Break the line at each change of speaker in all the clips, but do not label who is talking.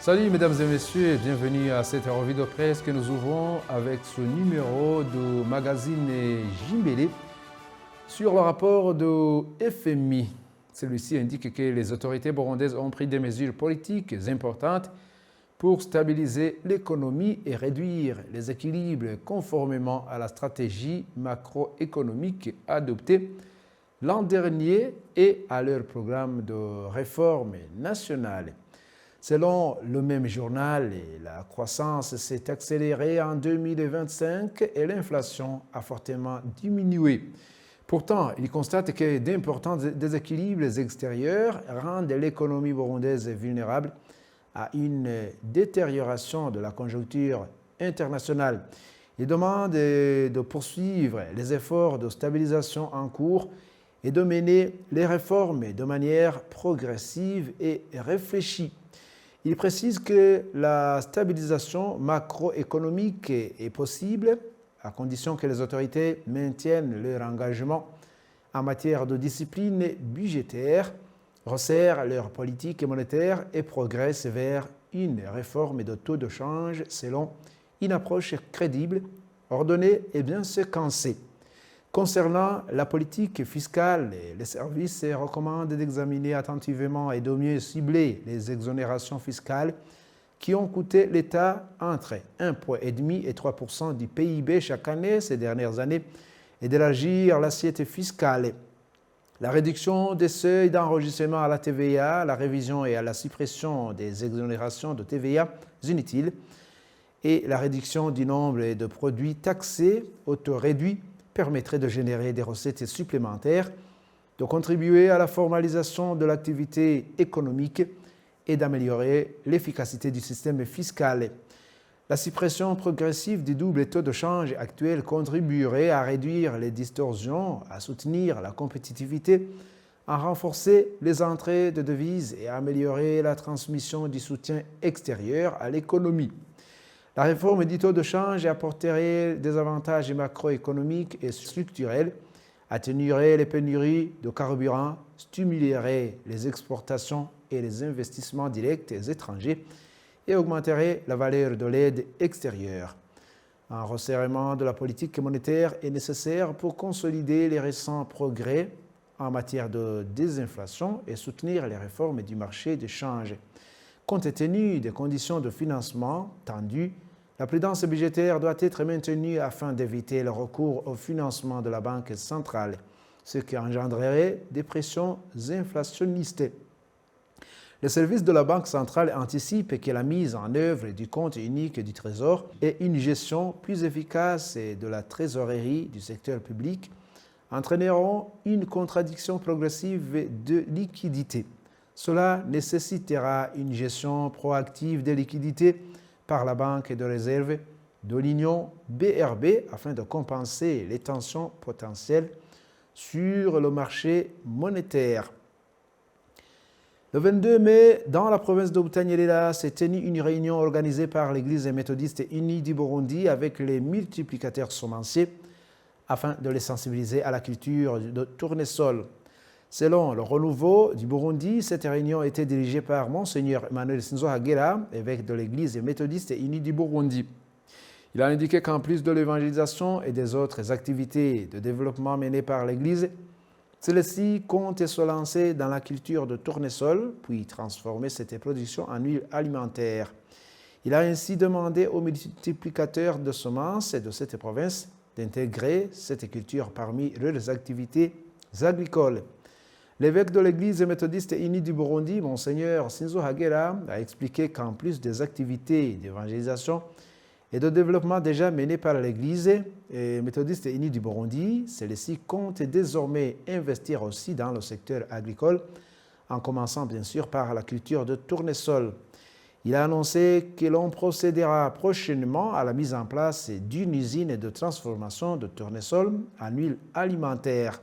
Salut mesdames et messieurs et bienvenue à cette revue de presse que nous ouvrons avec ce numéro du magazine Jimbélé sur le rapport de FMI. Celui-ci indique que les autorités burundaises ont pris des mesures politiques importantes pour stabiliser l'économie et réduire les équilibres conformément à la stratégie macroéconomique adoptée l'an dernier et à leur programme de réforme nationale. Selon le même journal, la croissance s'est accélérée en 2025 et l'inflation a fortement diminué. Pourtant, il constate que d'importants déséquilibres extérieurs rendent l'économie burundaise vulnérable à une détérioration de la conjoncture internationale. Il demande de poursuivre les efforts de stabilisation en cours et de mener les réformes de manière progressive et réfléchie. Il précise que la stabilisation macroéconomique est possible à condition que les autorités maintiennent leur engagement en matière de discipline budgétaire, resserrent leur politique monétaire et progressent vers une réforme de taux de change selon une approche crédible, ordonnée et bien séquencée. Concernant la politique fiscale, les services recommandent d'examiner attentivement et de mieux cibler les exonérations fiscales qui ont coûté l'État entre 1,5 et 3% du PIB chaque année ces dernières années et d'élargir l'assiette fiscale. La réduction des seuils d'enregistrement à la TVA, la révision et à la suppression des exonérations de TVA inutiles et la réduction du nombre de produits taxés au taux réduit permettrait de générer des recettes supplémentaires, de contribuer à la formalisation de l'activité économique et d'améliorer l'efficacité du système fiscal. La suppression progressive du double taux de change actuel contribuerait à réduire les distorsions, à soutenir la compétitivité, à renforcer les entrées de devises et à améliorer la transmission du soutien extérieur à l'économie. La réforme du taux de change apporterait des avantages macroéconomiques et structurels, atténuerait les pénuries de carburant, stimulerait les exportations et les investissements directs étrangers et augmenterait la valeur de l'aide extérieure. Un resserrement de la politique monétaire est nécessaire pour consolider les récents progrès en matière de désinflation et soutenir les réformes du marché de change. Compte tenu des conditions de financement tendues, la prudence budgétaire doit être maintenue afin d'éviter le recours au financement de la Banque centrale, ce qui engendrerait des pressions inflationnistes. Le service de la Banque centrale anticipe que la mise en œuvre du compte unique du Trésor et une gestion plus efficace de la trésorerie du secteur public entraîneront une contradiction progressive de liquidités. Cela nécessitera une gestion proactive des liquidités par la Banque de réserve de l'Union BRB afin de compenser les tensions potentielles sur le marché monétaire. Le 22 mai, dans la province de Butanyerera, s'est tenue une réunion organisée par l'Église méthodiste unie du Burundi avec les multiplicateurs semenciers afin de les sensibiliser à la culture de tournesol. Selon le Renouveau du Burundi, cette réunion était dirigée par Monseigneur Emmanuel Sinzohagera, évêque de l'Église méthodiste unie du Burundi. Il a indiqué qu'en plus de l'évangélisation et des autres activités de développement menées par l'Église, celle-ci compte se lancer dans la culture de tournesol, puis transformer cette production en huile alimentaire. Il a ainsi demandé aux multiplicateurs de semences de cette province d'intégrer cette culture parmi leurs activités agricoles. L'évêque de l'Église méthodiste unie du Burundi, Monseigneur Sinzohagera, a expliqué qu'en plus des activités d'évangélisation et de développement déjà menées par l'Église méthodiste unie du Burundi, celle-ci compte désormais investir aussi dans le secteur agricole, en commençant bien sûr par la culture de tournesol. Il a annoncé que l'on procédera prochainement à la mise en place d'une usine de transformation de tournesol en huile alimentaire.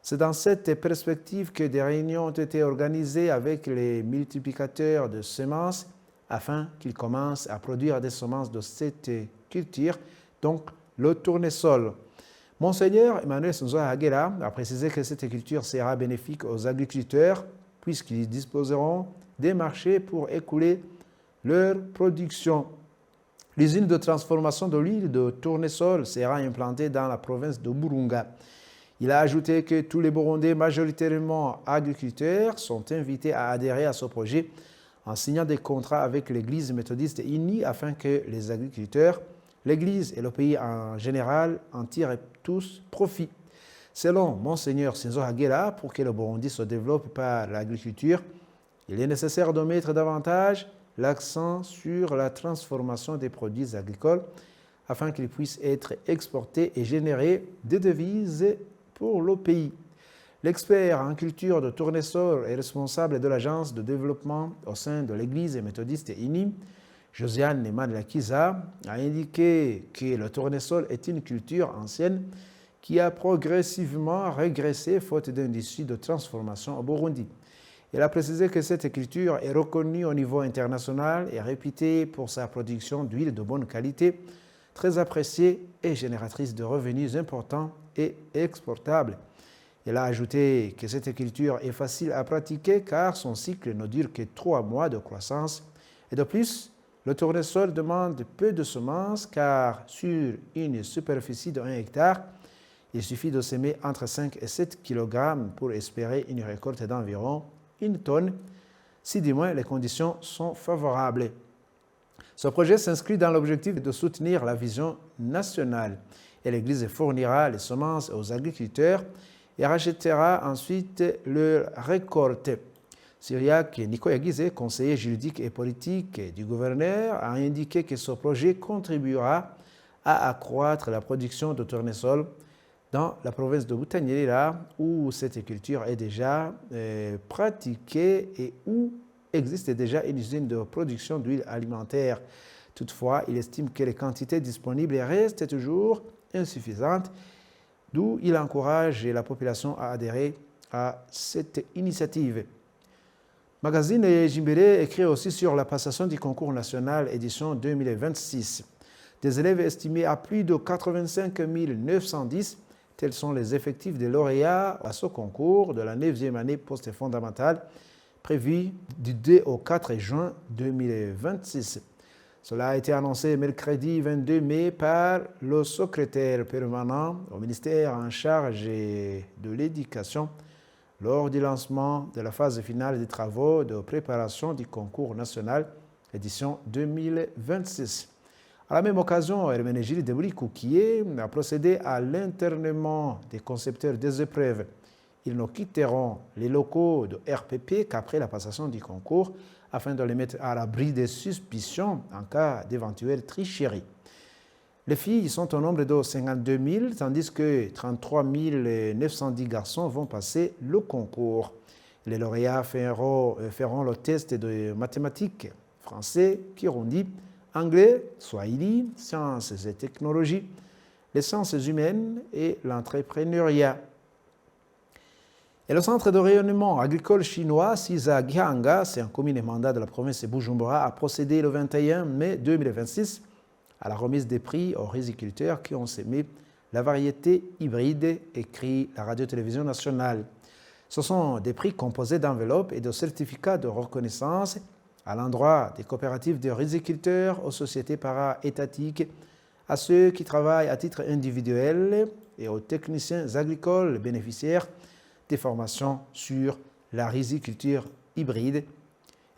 C'est dans cette perspective que des réunions ont été organisées avec les multiplicateurs de semences afin qu'ils commencent à produire des semences de cette culture, donc le tournesol. Monseigneur Emmanuel Sinzohagera a précisé que cette culture sera bénéfique aux agriculteurs puisqu'ils disposeront des marchés pour écouler leur production. L'usine de transformation de l'huile de tournesol sera implantée dans la province de Burunga. Il a ajouté que tous les Burundais majoritairement agriculteurs sont invités à adhérer à ce projet en signant des contrats avec l'Église méthodiste unie afin que les agriculteurs, l'Église et le pays en général en tirent tous profit. Selon Monseigneur Sinzo Hagera, pour que le Burundi se développe par l'agriculture, il est nécessaire de mettre davantage l'accent sur la transformation des produits agricoles afin qu'ils puissent être exportés et générer des devises pour le pays. L'expert en culture de tournesol et responsable de l'agence de développement au sein de l'Église méthodiste unie, Josiane Neman-Lakiza, a indiqué que le tournesol est une culture ancienne qui a progressivement régressé faute d'industrie de transformation au Burundi. Elle a précisé que cette culture est reconnue au niveau international et réputée pour sa production d'huile de bonne qualité, très appréciée et génératrice de revenus importants et exportables. Elle a ajouté que cette culture est facile à pratiquer car son cycle ne dure que 3 mois de croissance. Et de plus, le tournesol demande peu de semences car sur une superficie de 1 hectare, il suffit de semer entre 5 et 7 kg pour espérer une récolte d'environ 1 tonne, si du moins les conditions sont favorables. Ce projet s'inscrit dans l'objectif de soutenir la vision nationale et l'Église fournira les semences aux agriculteurs et rachètera ensuite leur récolte. Syriac Nikoyagize, conseiller juridique et politique du gouverneur, a indiqué que ce projet contribuera à accroître la production de tournesol dans la province de Butanyerera, où cette culture est déjà pratiquée et où existe déjà une usine de production d'huile alimentaire. Toutefois, il estime que les quantités disponibles restent toujours insuffisantes, d'où il encourage la population à adhérer à cette initiative. Magazine Jimbere écrit aussi sur la passation du concours national édition 2026. Des élèves estimés à plus de 85 910, tels sont les effectifs des lauréats à ce concours de la 9e année post-fondamentale prévue du 2 au 4 juin 2026. Cela a été annoncé mercredi 22 mai par le secrétaire permanent au ministère en charge de l'éducation lors du lancement de la phase finale des travaux de préparation du concours national édition 2026. À la même occasion, Herménégilde Debrikoukié a procédé à l'internement des concepteurs des épreuves. Ils ne quitteront les locaux de RPP qu'après la passation du concours afin de les mettre à l'abri des suspicions en cas d'éventuelle tricherie. Les filles sont au nombre de 52 000, tandis que 33 910 garçons vont passer le concours. Les lauréats feront le test de mathématiques, français, kirundi, anglais, swahili, sciences et technologies, les sciences humaines et l'entrepreneuriat. Et le centre de rayonnement agricole chinois Sisa Gihanga, c'est un commun mandat de la province de Bujumbura, a procédé le 21 mai 2026 à la remise des prix aux riziculteurs qui ont semé la variété hybride, écrit la radio-télévision nationale. Ce sont des prix composés d'enveloppes et de certificats de reconnaissance à l'endroit des coopératives de riziculteurs, aux sociétés para-étatiques, à ceux qui travaillent à titre individuel et aux techniciens agricoles bénéficiaires des formations sur la riziculture hybride.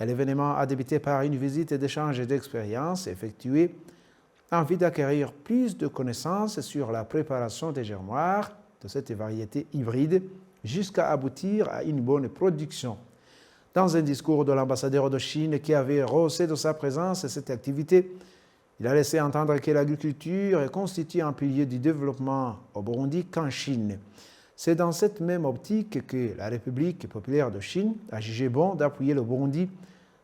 Et l'événement a débuté par une visite d'échange d'expériences effectuée en vue d'acquérir plus de connaissances sur la préparation des germoirs de cette variété hybride jusqu'à aboutir à une bonne production. Dans un discours de l'ambassadeur de Chine qui avait rehaussé de sa présence cette activité, il a laissé entendre que l'agriculture constitue un pilier du développement au Burundi qu'en Chine. C'est dans cette même optique que la République populaire de Chine a jugé bon d'appuyer le Burundi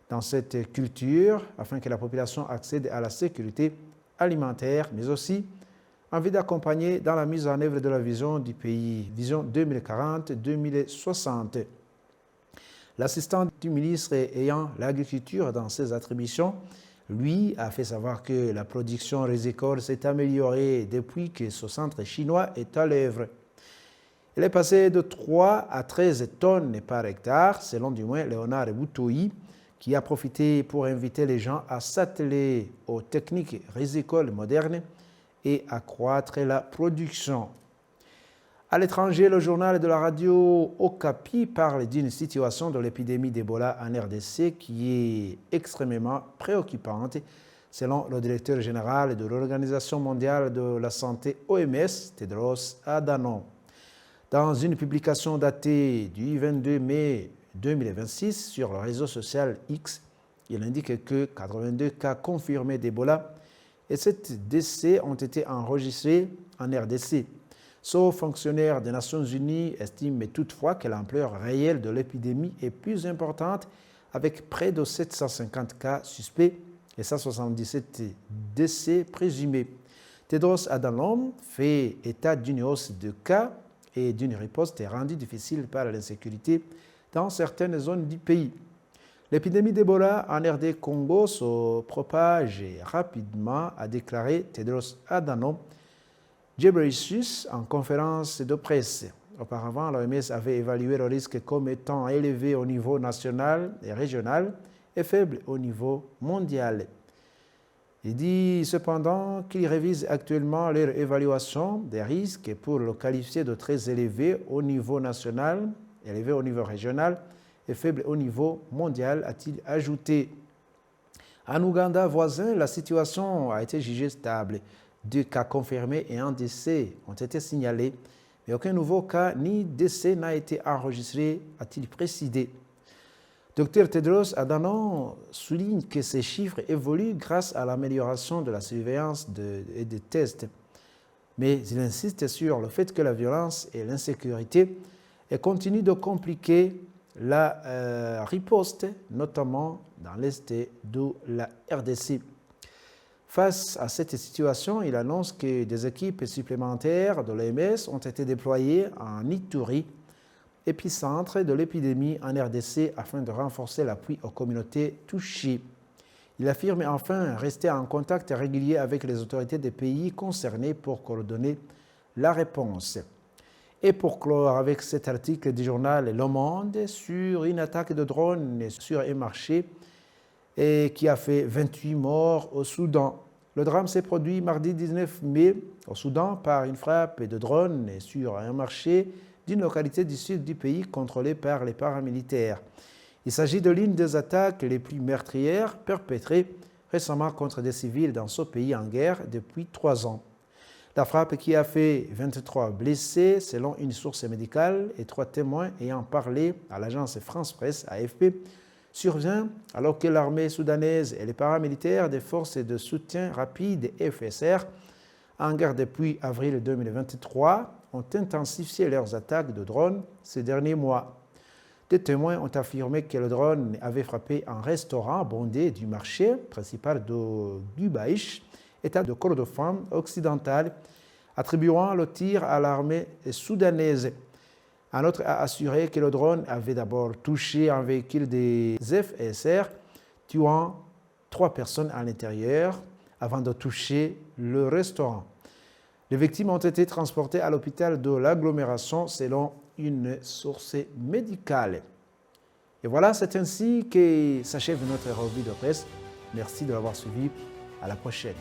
dans cette culture afin que la population accède à la sécurité alimentaire, mais aussi en vue d'accompagner dans la mise en œuvre de la vision du pays, vision 2040-2060. L'assistant du ministre ayant l'agriculture dans ses attributions, lui, a fait savoir que la production rizicole s'est améliorée depuis que ce centre chinois est à l'œuvre. Elle est passée de 3 à 13 tonnes par hectare, selon du moins Léonard Boutoui, qui a profité pour inviter les gens à s'atteler aux techniques rizicoles modernes et accroître la production. À l'étranger, le journal de la radio Okapi parle d'une situation de l'épidémie d'Ebola en RDC qui est extrêmement préoccupante, selon le directeur général de l'Organisation mondiale de la santé OMS, Tedros Adhanom. Dans une publication datée du 22 mai 2026 sur le réseau social X, il indique que 82 cas confirmés d'Ebola et 7 décès ont été enregistrés en RDC. Ce haut fonctionnaire des Nations Unies estime toutefois que l'ampleur réelle de l'épidémie est plus importante, avec près de 750 cas suspects et 177 décès présumés. Tedros Adhanom fait état d'une hausse de cas et d'une riposte rendue difficile par l'insécurité dans certaines zones du pays. L'épidémie d'Ebola en RD Congo se propage rapidement, a déclaré Tedros Adhanom Ghebreyesus en conférence de presse. Auparavant, l'OMS avait évalué le risque comme étant élevé au niveau national et régional et faible au niveau mondial. Il dit cependant qu'ils révisent actuellement leur évaluation des risques pour le qualifier de très élevé au niveau national, élevé au niveau régional et faible au niveau mondial, a-t-il ajouté. En Ouganda voisin, la situation a été jugée stable. 2 cas confirmés et un décès ont été signalés, mais aucun nouveau cas ni décès n'a été enregistré, a-t-il précisé. Dr Tedros Adhanom souligne que ces chiffres évoluent grâce à l'amélioration de la surveillance et des tests, mais il insiste sur le fait que la violence et l'insécurité continuent de compliquer la riposte, notamment dans l'est de la RDC. Face à cette situation, il annonce que des équipes supplémentaires de l'OMS ont été déployées en Ituri, épicentre de l'épidémie en RDC, afin de renforcer l'appui aux communautés touchées. Il affirme enfin rester en contact régulier avec les autorités des pays concernés pour coordonner la réponse. Et pour clore avec cet article du journal Le Monde sur une attaque de drone sur un marché et qui a fait 28 morts au Soudan. Le drame s'est produit mardi 19 mai au Soudan par une frappe de drone sur un marché d'une localité du sud du pays contrôlée par les paramilitaires. Il s'agit de l'une des attaques les plus meurtrières perpétrées récemment contre des civils dans ce pays en guerre depuis 3 ans. La frappe qui a fait 23 blessés selon une source médicale et 3 témoins ayant parlé à l'agence France Presse AFP survient alors que l'armée soudanaise et les paramilitaires des forces de soutien rapide FSR, en guerre depuis avril 2023, ont intensifié leurs attaques de drones ces derniers mois. Des témoins ont affirmé que le drone avait frappé un restaurant bondé du marché principal de Gubaïch, État de Kordofan occidental, attribuant le tir à l'armée soudanaise. Un autre a assuré que le drone avait d'abord touché un véhicule des FSR, tuant 3 personnes à l'intérieur avant de toucher le restaurant. Les victimes ont été transportées à l'hôpital de l'agglomération selon une source médicale. Et voilà, c'est ainsi que s'achève notre revue de presse. Merci de l'avoir suivi. À la prochaine.